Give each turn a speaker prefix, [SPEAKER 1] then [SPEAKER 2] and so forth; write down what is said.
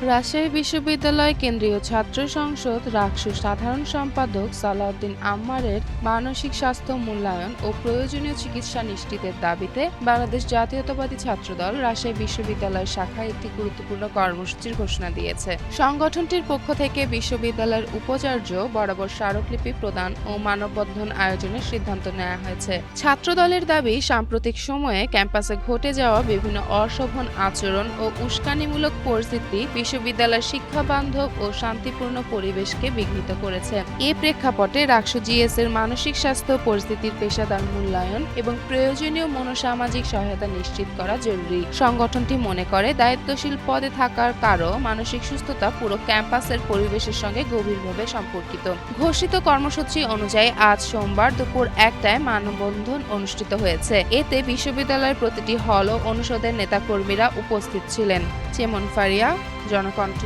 [SPEAKER 1] রাজশাহী বিশ্ববিদ্যালয় কেন্দ্রীয় ছাত্র সংসদ রাকসুর সাধারণ সম্পাদক সালাউদ্দিন আম্মারের মানসিক স্বাস্থ্য মূল্যায়ন ও প্রয়োজনীয় চিকিৎসা নিশ্চিতের দাবিতে বাংলাদেশ জাতীয়তাবাদী ছাত্রদল রাজশাহী বিশ্ববিদ্যালয় শাখায় একটি গুরুত্বপূর্ণ কর্মসূচির ঘোষণা দিয়েছে। সংগঠনটির পক্ষ থেকে বিশ্ববিদ্যালয়ের উপাচার্য বরাবর স্মারকলিপি প্রদান ও মানববন্ধন আয়োজনের সিদ্ধান্ত নেওয়া হয়েছে। ছাত্রদলের দাবি, সাম্প্রতিক সময়ে ক্যাম্পাসে ঘটে যাওয়া বিভিন্ন অশোভন আচরণ ও উস্কানিমূলক পরিস্থিতি বিশ্ববিদ্যালয়ের শিক্ষাবান্ধব ও শান্তিপূর্ণ পরিবেশকে বিঘ্নিত করেছে। এ প্রেক্ষাপটে রাকসু জিএস এর মানসিক স্বাস্থ্য পরিস্থিতির পেশাদার মূল্যায়ন এবং প্রয়োজনীয় মনোসামাজিক সহায়তা নিশ্চিত করা জরুরি। সংগঠনটি মনে করে, দায়িত্বশীল পদে থাকার কারো মানসিক সুস্থতা পুরো ক্যাম্পাসের পরিবেশের সঙ্গে গভীরভাবে সম্পর্কিত। ঘোষিত কর্মসূচি অনুযায়ী আজ সোমবার দুপুর 1টায় মানববন্ধন অনুষ্ঠিত হয়েছে। এতে বিশ্ববিদ্যালয়ের প্রতিটি হল ও অনুষদের নেতাকর্মীরা উপস্থিত ছিলেন। চেমন ফারিয়া, জনকণ্ঠ।